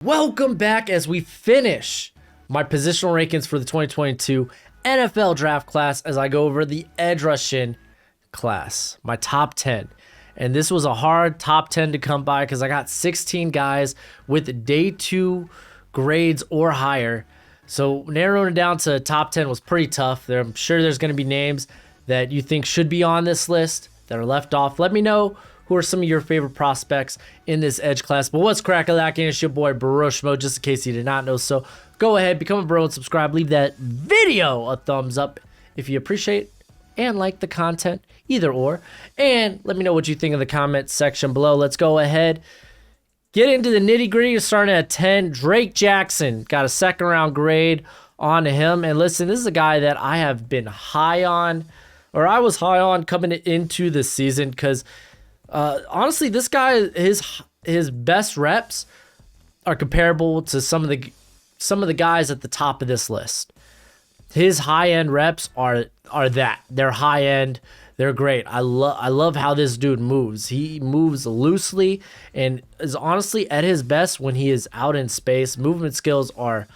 Welcome back as we finish my positional rankings for the 2022 NFL draft class as I go over the edge rushing class, my top 10. And this was a hard top 10 to come by because I got 16 guys with day 2 grades or higher. So narrowing it down to top 10 was pretty tough. I'm sure there's going to be names that you think should be on this list that are left off. Let me know who are some of your favorite prospects in this edge class. But what's crackalacking? It's your boy Broshmo, just in case you did not know. So go ahead, become a bro and subscribe. Leave that video a thumbs up if you appreciate and like the content, either or. And let me know what you think in the comment section below. Let's go ahead, get into the nitty gritty. Starting at 10, Drake Jackson. Got a second round grade on him. And listen, this is a guy that I have been high on, or I was high on coming into the season because honestly, this guy, his best reps are comparable to some of the guys at the top of this list. His high end reps are that. They're high end. They're great. I love how this dude moves. He moves loosely and is honestly at his best when he is out in space. Movement skills are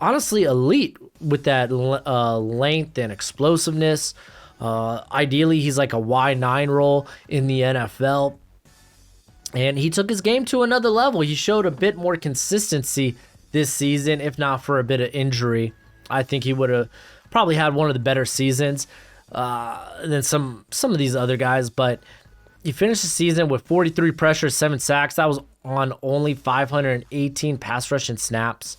honestly elite with that length and explosiveness. Ideally, he's like a Y9 role in the NFL. And he took his game to another level. He showed a bit more consistency this season, if not for a bit of injury. I think he would have probably had one of the better seasons than some of these other guys. But he finished the season with 43 pressures, 7 sacks. That was on only 518 pass rushing snaps.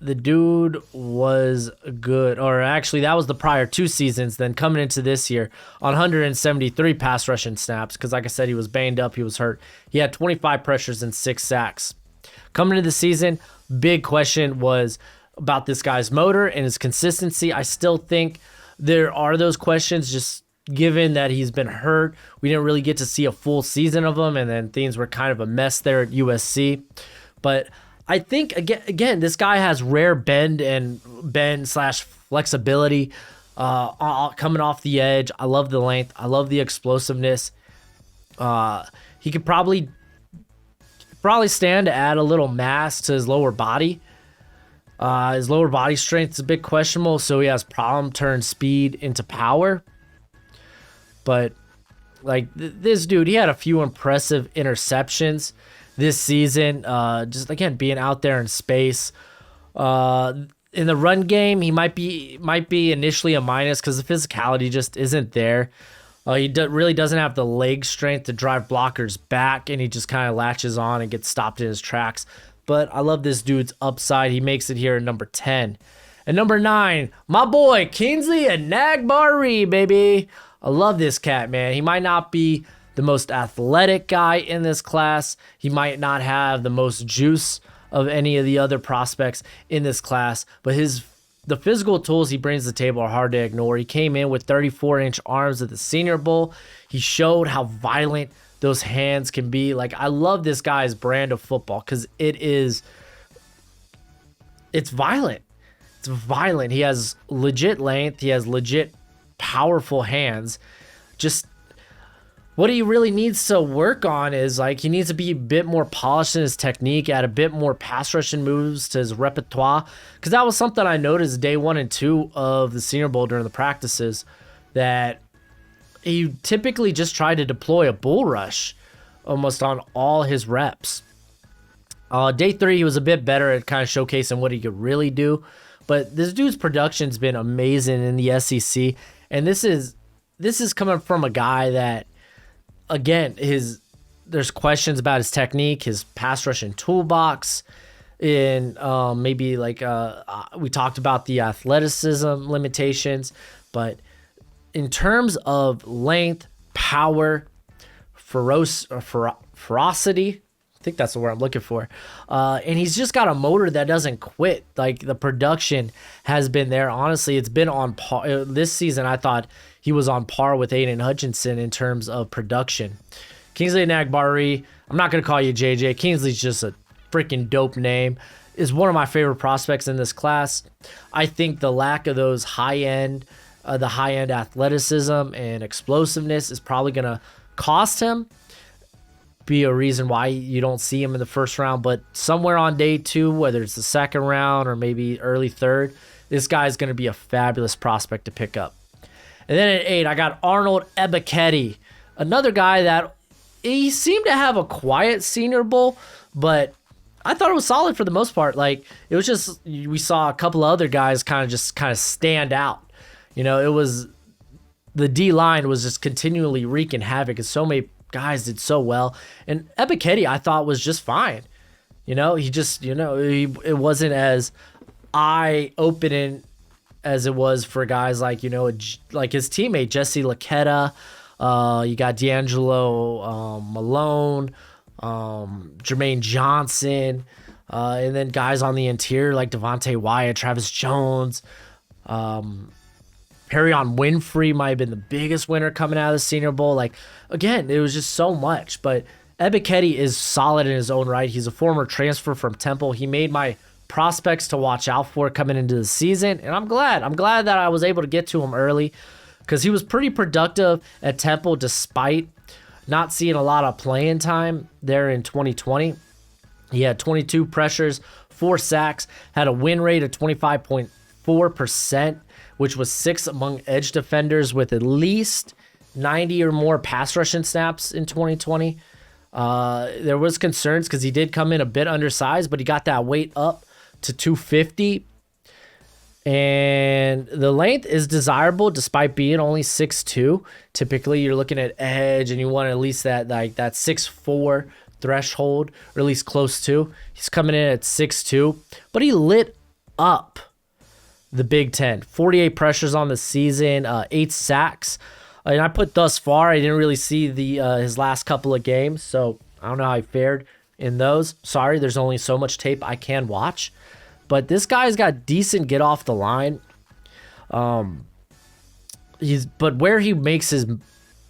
The dude was good, or actually that was the prior 2 seasons. Then coming into this year on 173 pass rushing snaps, because like I said, he was banged up, he was hurt. He had 25 pressures and 6 sacks. Coming into the season, big question was about this guy's motor and his consistency. I still think there are those questions, just given that he's been hurt. We didn't really get to see a full season of him, and then things were kind of a mess there at USC. But I think, again, this guy has rare bend / flexibility coming off the edge. I love the length. I love the explosiveness. He could probably stand to add a little mass to his lower body. His lower body strength is a bit questionable, so he has problem turn speed into power. But like this dude, he had a few impressive interceptions this season, just again being out there in space. In the run game, he might be initially a minus because the physicality just isn't there. He really doesn't have the leg strength to drive blockers back, and he just kind of latches on and gets stopped in his tracks. But I love this dude's upside. He makes it here at number 10. And number 9, my boy Kingsley Enagbare, baby. I love this cat, man. He might not be the most athletic guy in this class. He might not have the most juice of any of the other prospects in this class, but the physical tools he brings to the table are hard to ignore. He came in with 34-inch arms at the Senior Bowl. He showed how violent those hands can be. Like, I love this guy's brand of football because it's violent. It's violent. He has legit length. He has legit powerful hands. Just what he really needs to work on is, like, he needs to be a bit more polished in his technique, add a bit more pass rushing moves to his repertoire. Because that was something I noticed day 1 and 2 of the Senior Bowl during the practices, that he typically just tried to deploy a bull rush almost on all his reps. Day 3, he was a bit better at kind of showcasing what he could really do. But this dude's production's been amazing in the SEC. And this is coming from a guy that, again, there's questions about his technique, his pass rushing toolbox, in maybe like we talked about the athleticism limitations, but in terms of length, power, ferocity, I think that's the word I'm looking for. And he's just got a motor that doesn't quit. Like, the production has been there. Honestly, it's been on par. This season, I thought he was on par with Aidan Hutchinson in terms of production. Kingsley Enagbare, I'm not going to call you JJ. Kingsley's just a freaking dope name. Is one of my favorite prospects in this class. I think the lack of those high-end athleticism and explosiveness is probably going to cost him. be a reason why you don't see him in the first round. But somewhere on day 2, whether it's the second round or maybe early third, this guy's going to be a fabulous prospect to pick up. And then at 8, I got Arnold Ebiketie, another guy that he seemed to have a quiet Senior Bowl, but I thought it was solid for the most part. Like, it was just, we saw a couple of other guys kind of stand out. You know, it was, the D-line was just continually wreaking havoc, and so many guys did so well. And Ebiketie, I thought, was just fine. You know, he just, it wasn't as eye-opening as it was for guys like, like his teammate, Jesse Luketa. You got D'Angelo Malone, Jermaine Johnson, and then guys on the interior like Devontae Wyatt, Travis Jones. Perrion Winfrey might have been the biggest winner coming out of the Senior Bowl. Like, again, it was just so much. But Ebiketie is solid in his own right. He's a former transfer from Temple. He made my prospects to watch out for coming into the season, and I'm glad that I was able to get to him early, because he was pretty productive at Temple despite not seeing a lot of playing time there in 2020. He had 22 pressures, 4 sacks, had a win rate of 25.4%, which was 6th among edge defenders with at least 90 or more pass rushing snaps in 2020. There was concerns because he did come in a bit undersized, but he got that weight up to 250, and the length is desirable despite being only 6'2". Typically you're looking at edge and you want at least that 6'4" threshold, or at least close to. He's coming in at 6'2", but he lit up the Big Ten. 48 pressures on the season, 8 sacks, and I put thus far. I didn't really see his last couple of games, so I don't know how he fared in those. Sorry, there's only so much tape I can watch. But this guy's got decent get off the line. But where he makes his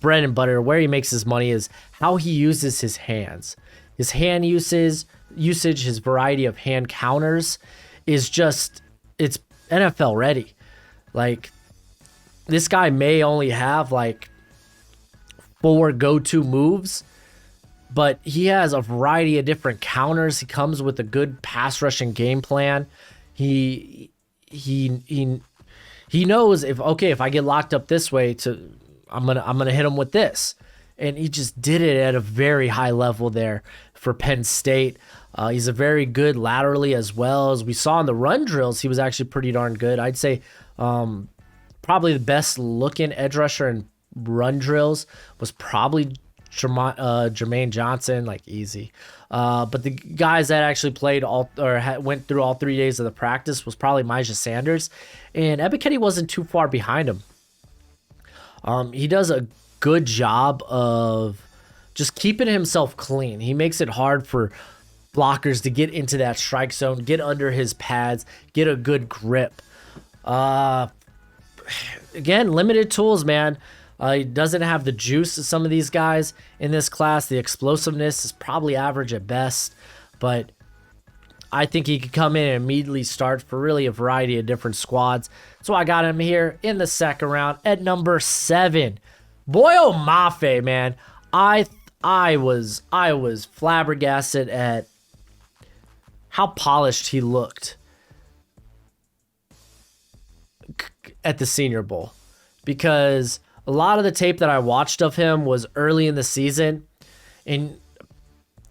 bread and butter, where he makes his money, is how he uses his hands. His hand usage, his variety of hand counters is just, it's NFL ready. Like, this guy may only have like 4 go-to moves, but he has a variety of different counters. He comes with a good pass rushing game plan. He knows if I get locked up this way, I'm gonna hit him with this, and he just did it at a very high level there for Penn State. He's a very good laterally as well. As we saw in the run drills, he was actually pretty darn good. I'd say probably the best looking edge rusher in run drills was probably Jermaine Johnson, like easy. But the guys that actually played went through all 3 days of the practice was probably Myjah Sanders, and Ebiketie wasn't too far behind him. He does a good job of just keeping himself clean. He makes it hard for blockers to get into that strike zone, get under his pads, get a good grip. Again, limited tools, man. He doesn't have the juice of some of these guys in this class. The explosiveness is probably average at best, but I think he could come in and immediately start for really a variety of different squads. So I got him here in the second round at number 7. Boyo Mafe, man. I was flabbergasted at how polished he looked at the Senior Bowl, because a lot of the tape that I watched of him was early in the season, and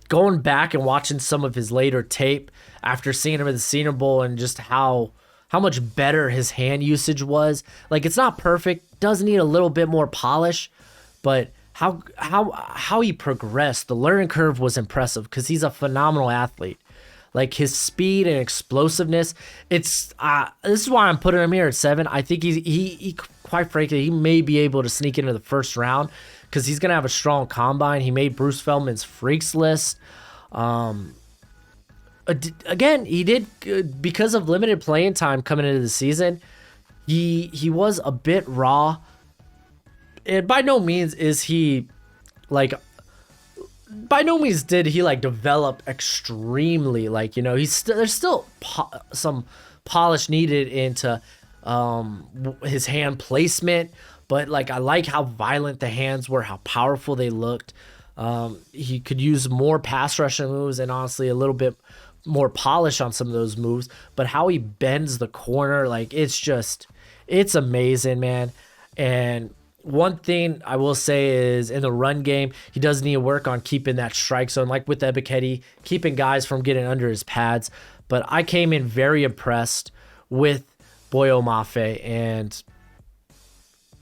going back and watching some of his later tape after seeing him at the Senior Bowl and just how much better his hand usage was. Like, it's not perfect, does need a little bit more polish, but how he progressed, the learning curve was impressive, because he's a phenomenal athlete. Like, his speed and explosiveness, this is why I'm putting him here at 7. I think he quite frankly, he may be able to sneak into the first round, because he's going to have a strong combine. He made Bruce Feldman's freaks list. Again, he did, because of limited playing time coming into the season, he was a bit raw. And by no means did he develop extremely, there's still some polish needed into his hand placement, but I like how violent the hands were, how powerful they looked. He could use more pass rushing moves and honestly a little bit more polish on some of those moves. But how he bends the corner, like it's amazing, man. And one thing I will say is in the run game, he does need to work on keeping that strike zone, like with Ebiketie, keeping guys from getting under his pads. But I came in very impressed with Boyo Mafe, and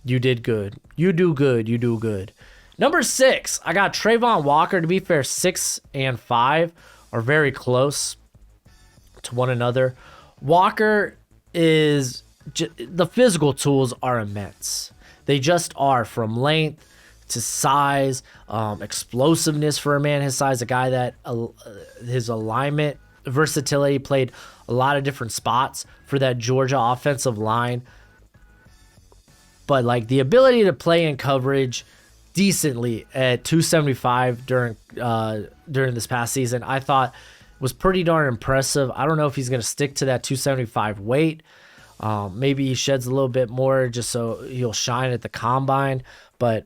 you did good. You do good. You do good. Number 6, I got Travon Walker. To be fair, 6 and 5 are very close to one another. Walker is the physical tools are immense. They just are, from length to size, explosiveness for a man his size, a guy that his alignment, versatility, played a lot of different spots for that Georgia offensive line. But like the ability to play in coverage decently at 275 during this past season, I thought was pretty darn impressive. I don't know if he's going to stick to that 275 weight. Maybe he sheds a little bit more just so he'll shine at the combine, but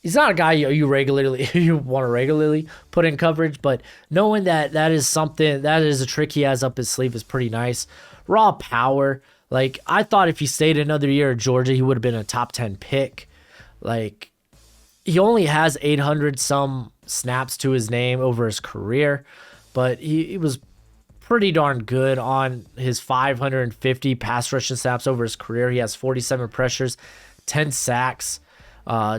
he's not a guy you want to regularly put in coverage. But knowing that is something, that is a trick he has up his sleeve, is pretty nice. Raw power. Like, I thought if he stayed another year at Georgia, he would have been a top 10 pick. Like, he only has 800 some snaps to his name over his career, but he was pretty darn good on his 550 pass rushing snaps over his career. He has 47 pressures, 10 sacks.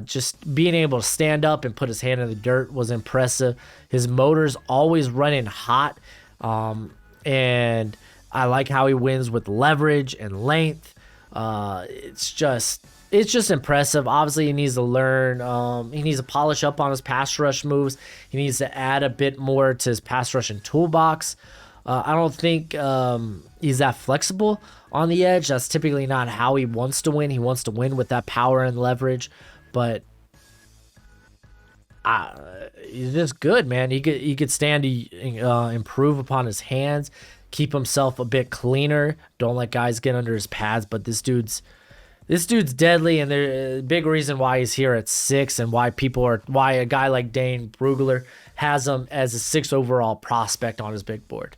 Just being able to stand up and put his hand in the dirt was impressive. His motor's always running hot, and I like how he wins with leverage and length. It's just impressive. Obviously, he needs to learn. He needs to polish up on his pass rush moves. He needs to add a bit more to his pass rushing toolbox. I don't think he's that flexible on the edge. That's typically not how he wants to win. He wants to win with that power and leverage. But he's just good, man. He could stand to improve upon his hands, keep himself a bit cleaner. Don't let guys get under his pads. But this dude's deadly, and there's a big reason why he's here at 6, and why a guy like Dane Brugler has him as a 6 overall prospect on his big board.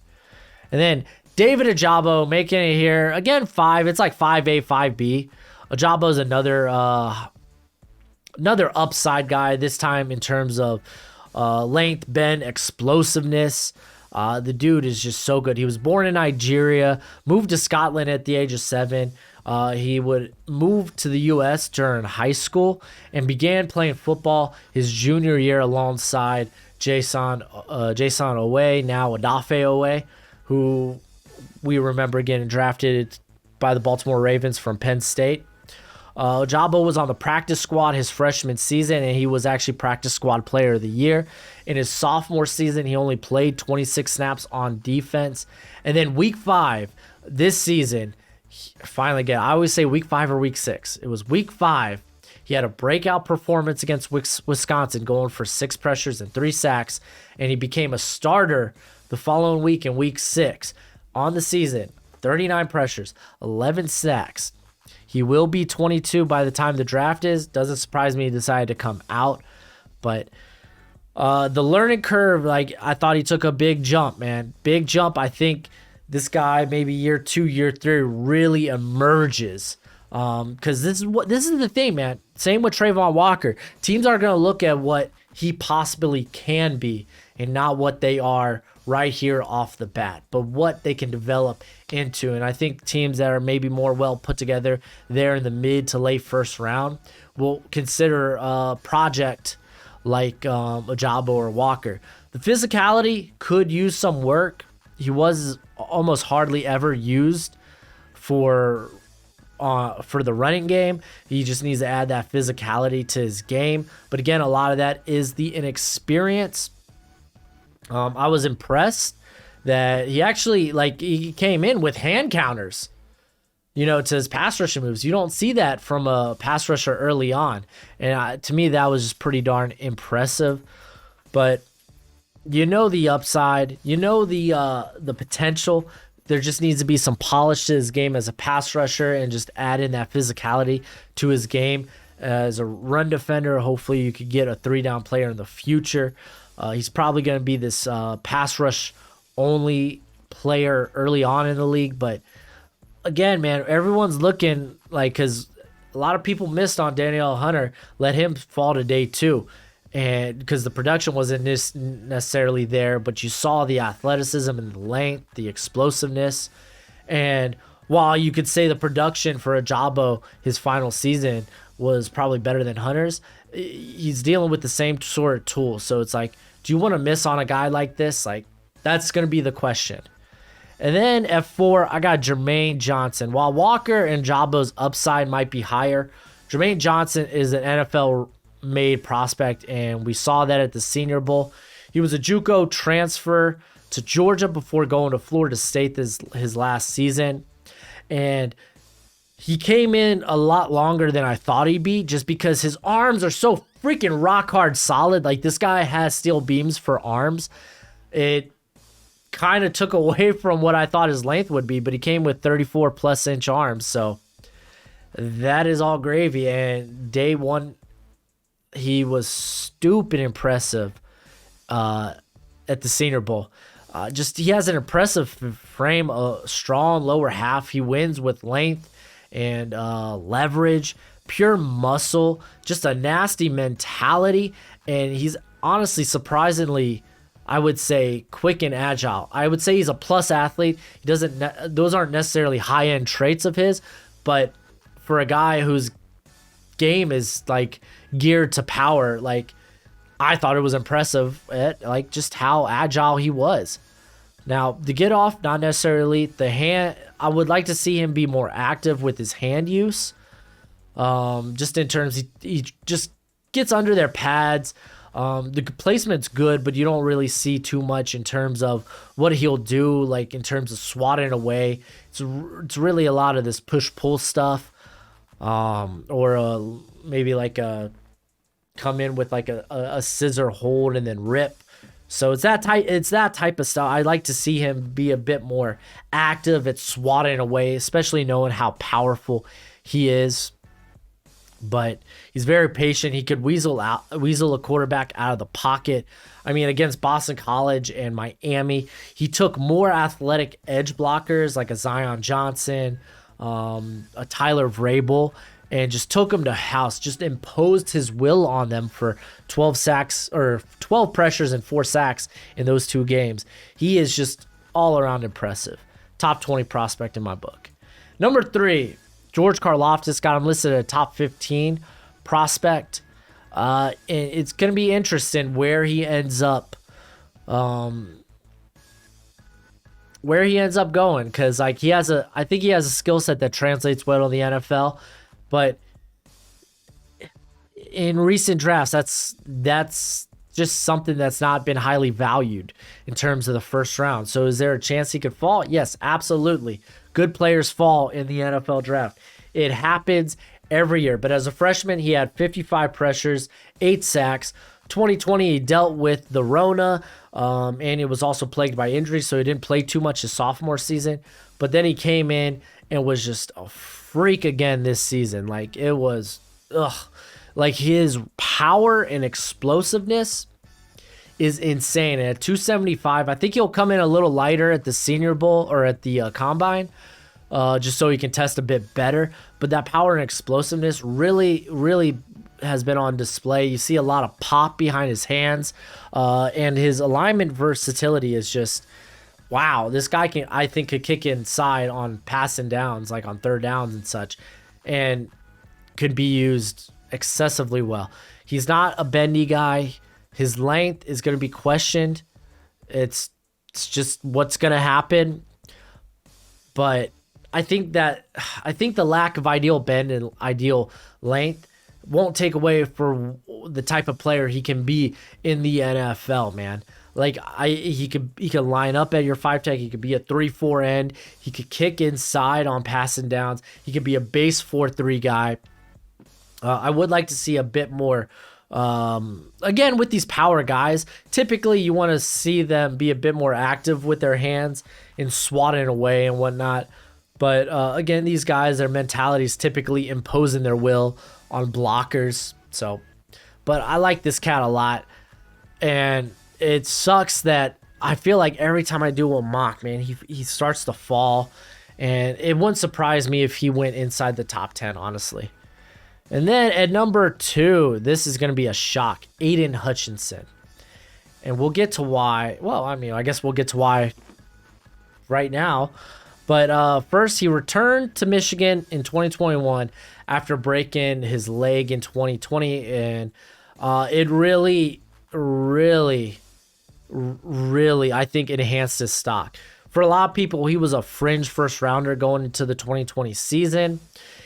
And then David Ojabo making it here again. 5. It's like 5A, 5B. Ojabo's another upside guy. This time in terms of length, bend, explosiveness. The dude is just so good. He was born in Nigeria, moved to Scotland at the age of 7. He would move to the U.S. during high school and began playing football his junior year alongside Jason Owe, now Odafe Owe, who we remember getting drafted by the Baltimore Ravens from Penn State. Ojabo was on the practice squad his freshman season, and he was actually practice squad player of the year. In his sophomore season, he only played 26 snaps on defense. And then week 5 this season, I always say week 5 or week 6. It was week 5. He had a breakout performance against Wisconsin, going for 6 pressures and 3 sacks, and he became a starter the following week in week 6 on the season. 39 pressures, 11 sacks. He will be 22 by the time the draft is. Doesn't surprise me he decided to come out. But the learning curve, like, I thought he took a big jump, man. Big jump. I think this guy, maybe year 2, year 3, really emerges. Because this is the thing, man. Same with Travon Walker. Teams are going to look at what he possibly can be and not what they are right here off the bat, but what they can develop into. And I think teams that are maybe more well put together there in the mid to late first round will consider a project like Ojabo or Walker. The physicality could use some work. He was almost hardly ever used for the running game. He just needs to add that physicality to his game. But again, a lot of that is the inexperience. I was impressed that he actually, he came in with hand counters, to his pass rushing moves. You don't see that from a pass rusher early on. And to me, that was just pretty darn impressive. But the upside, the potential. There just needs to be some polish to his game as a pass rusher and just add in that physicality to his game. as a run defender. Hopefully you could get a 3-down player in the future. He's probably going to be this pass rush only player early on in the league. But again, man, everyone's looking like, because a lot of people missed on Danielle Hunter, let him fall to day 2. And because the production wasn't necessarily there, but you saw the athleticism and the length, the explosiveness. And while you could say the production for Ojabo, his final season, was probably better than Hunter's, he's dealing with the same sort of tools. So it's like, do you want to miss on a guy like this? Like, that's going to be the question. And then F4, I got Jermaine Johnson. While Walker and Jabo's upside might be higher, Jermaine Johnson is an NFL-made prospect, and we saw that at the Senior Bowl. He was a JUCO transfer to Georgia before going to Florida State his last season. And he came in a lot longer than I thought he'd be, just because his arms are so freaking rock hard solid. Like, this guy has steel beams for arms. It kind of took away from what I thought his length would be, but he came with 34 plus inch arms. So that is all gravy. And day 1, he was stupid impressive at the Senior Bowl. He has an impressive frame, a strong lower half. He wins with length and leverage, pure muscle, just a nasty mentality. And he's honestly surprisingly, I would say, quick and agile. I would say he's a plus athlete. Those aren't necessarily high-end traits of his, but for a guy whose game is like geared to power, like, I thought it was impressive at like just how agile he was. Now, the get off, not necessarily. The hand, I would like to see him be more active with his hand use. Just in terms, he just gets under their pads. The placement's good, but you don't really see too much in terms of what he'll do, like in terms of swatting away. It's really a lot of this push-pull stuff, or maybe like a come in with like a scissor hold and then rip. So it's that type of stuff. I'd like to see him be a bit more active at swatting away, especially knowing how powerful he is. But he's very patient. He could weasel a quarterback out of the pocket. I mean, against Boston College and Miami, he took more athletic edge blockers like a Zion Johnson, a Tyler Vrabel, and just took him to house, just imposed his will on them for 12 sacks or 12 pressures and 4 sacks in those 2 games. He is just all around impressive. Top 20 prospect in my book. Number 3, George Karlaftis, got him listed at a top 15 prospect. And it's going to be interesting where he ends up going, because like I think he has a skill set that translates well to the NFL. But in recent drafts, that's just something that's not been highly valued in terms of the first round. So is there a chance he could fall? Yes, absolutely. Good players fall in the NFL draft. It happens every year. But as a freshman, he had 55 pressures, 8 sacks. 2020, he dealt with the Rona, and it was also plagued by injuries, so he didn't play too much his sophomore season. But then he came in and was just a freak again this season. Like, it was, like, his power and explosiveness is insane. And at 275, I think he'll come in a little lighter at the Senior Bowl or at the Combine, just so he can test a bit better. But that power and explosiveness really, really has been on display. You see a lot of pop behind his hands, and his alignment versatility is just, wow. This guy I think could kick inside on passing downs, like on third downs and such, and could be used excessively well. He's not a bendy guy. His length is going to be questioned. It's just what's going to happen. But I think the lack of ideal bend and ideal length won't take away for the type of player he can be in the NFL, man. Like, he could line up at your 5-tech. He could be a 3-4 end. He could kick inside on passing downs. He could be a base 4-3 guy. I would like to see a bit more. Again, with these power guys, typically you want to see them be a bit more active with their hands and swatting away and whatnot. But again, these guys, their mentality is typically imposing their will on blockers. So, but I like this cat a lot. And it sucks that I feel like every time I do a mock, man, he starts to fall. And it wouldn't surprise me if he went inside the top 10, honestly. And then at number 2, this is going to be a shock. Aidan Hutchinson. And we'll get to why. Well, I mean, I guess we'll get to why right now. But first, he returned to Michigan in 2021 after breaking his leg in 2020. And it really, I think, enhanced his stock. For a lot of people, he was a fringe first rounder going into the 2020 season.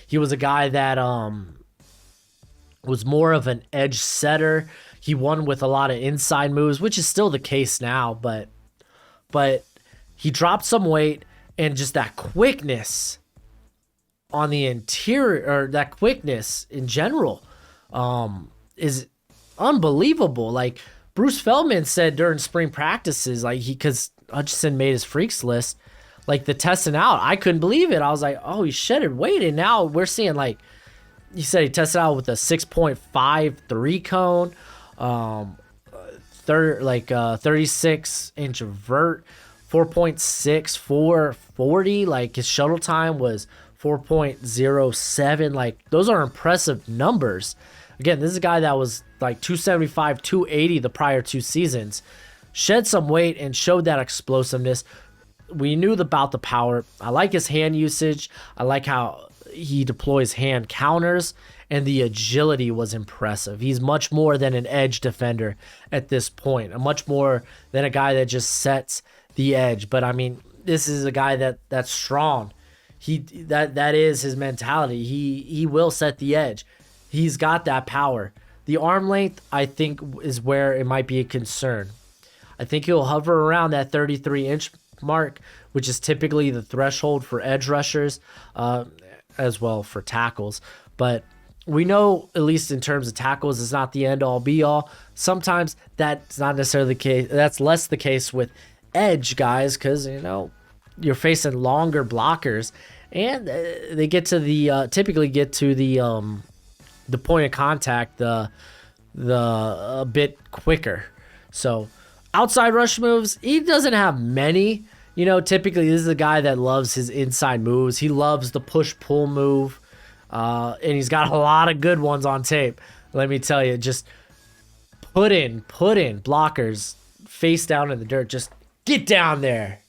He was a guy that was more of an edge setter. He won with a lot of inside moves, which is still the case now, but he dropped some weight, and just that quickness on the interior, or that quickness in general, is unbelievable. Like Bruce Feldman said during spring practices, like because Hutchinson made his freaks list, like the testing out, I couldn't believe it. I was like, oh, he shedded weight, and now we're seeing, like, he said he tested out with a 6.53 cone, 36-inch vert, 4.6, 440. Like his shuttle time was 4.07. Like those are impressive numbers. Again, this is a guy that was like 275, 280 the prior 2 seasons. Shed some weight and showed that explosiveness. We knew about the power. I like his hand usage. I like how he deploys hand counters, and the agility was impressive. He's much more than an edge defender at this point, and much more than a guy that just sets the edge. But I mean, this is a guy that's strong. That is his mentality. He will set the edge. He's got that power. The arm length, I think, is where it might be a concern. I think he'll hover around that 33-inch mark, which is typically the threshold for edge rushers, as well for tackles. But we know, at least in terms of tackles, it's not the end-all, be-all. Sometimes that's not necessarily the case. That's less the case with edge guys, because, you know, you're facing longer blockers, and they get to the typically get to the point of contact a bit quicker. So outside rush moves, he doesn't have many. You know, typically this is a guy that loves his inside moves. He loves the push-pull move, and he's got a lot of good ones on tape. Let me tell you, just put in blockers face down in the dirt. Just get down there.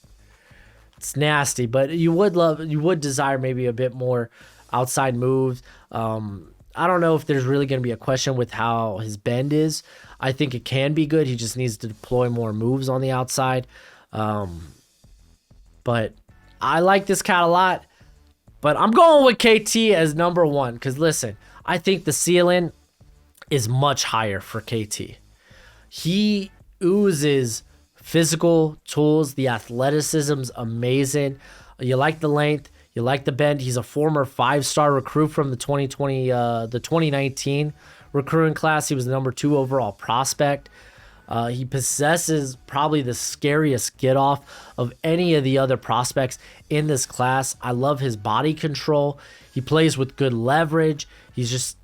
It's nasty, but you would desire maybe a bit more outside moves. I don't know if there's really going to be a question with how his bend is. I think it can be good. He just needs to deploy more moves on the outside. But I like this cat a lot. But I'm going with KT as number 1. Because listen, I think the ceiling is much higher for KT. He oozes physical tools. The athleticism's amazing. You like the length. You like the bend. He's a former 5-star recruit from the 2019 recruiting class. He was the number 2 overall prospect. He possesses probably the scariest get-off of any of the other prospects in this class. I love his body control. He plays with good leverage. He's just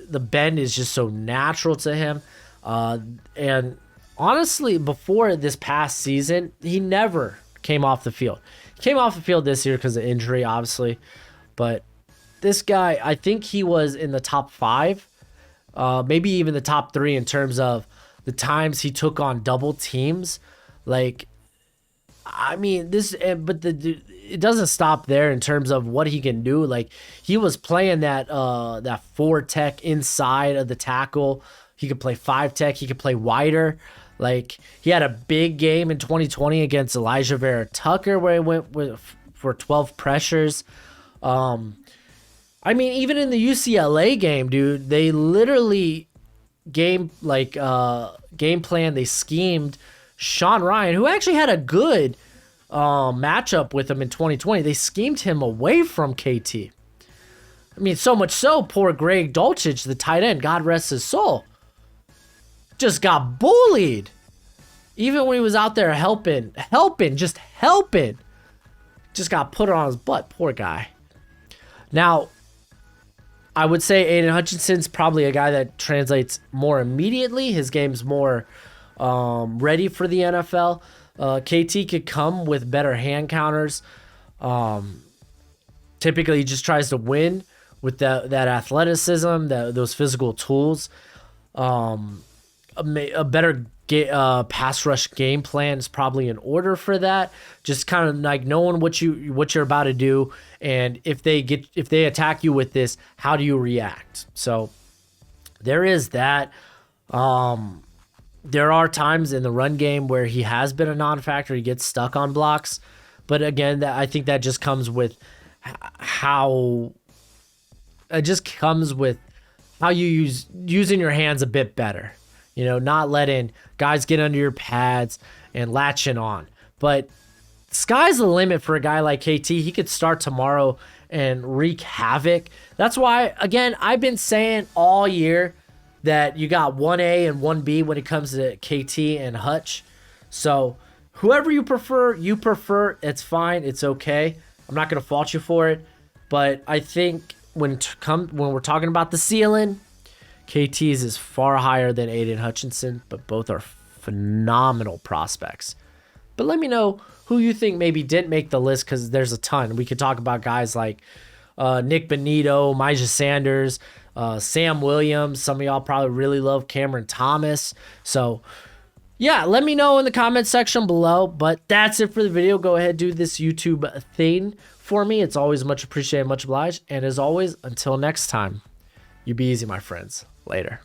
the bend is just so natural to him. And honestly, before this past season, he never came off the field. He came off the field this year because of injury, obviously. But this guy, I think he was in the top 5, maybe even the top 3 in terms of the times he took on double teams. Like, I mean, it doesn't stop there in terms of what he can do. Like, he was playing that 4 tech inside of the tackle. He could play 5 tech. He could play wider. Like, he had a big game in 2020 against Elijah Vera Tucker where he went for 12 pressures. I mean, even in the UCLA game, dude, they literally game plan. They schemed Sean Ryan, who actually had a good matchup with him in 2020. They schemed him away from KT. I mean, so much so, poor Greg Dulcich, the tight end, God rest his soul, just got bullied. Even when he was out there helping. just got put on his butt. Poor guy. Now, I would say Aidan Hutchinson's probably a guy that translates more immediately. His game's more ready for the NFL. KT could come with better hand counters. Typically, he just tries to win with that athleticism, those physical tools. A better pass rush game plan is probably in order for that. Just kind of like knowing what you're about to do, and if they attack you with this, how do you react? So there is that. There are times in the run game where he has been a non-factor. He gets stuck on blocks, but again, I think that just comes with how you using your hands a bit better. You know, not letting guys get under your pads and latching on. But sky's the limit for a guy like KT. He could start tomorrow and wreak havoc. That's why, again, I've been saying all year that you got 1A and 1B when it comes to KT and Hutch. So whoever you prefer, it's fine. It's okay. I'm not going to fault you for it. But I think when we're talking about the ceiling, KT's is far higher than Aidan Hutchinson, but both are phenomenal prospects. But let me know who you think maybe didn't make the list, because there's a ton. We could talk about guys like Nick Benito, Myjah Sanders, Sam Williams. Some of y'all probably really love Cameron Thomas. So, yeah, let me know in the comment section below. But that's it for the video. Go ahead, do this YouTube thing for me. It's always much appreciated, much obliged. And as always, until next time, you be easy, my friends. Later.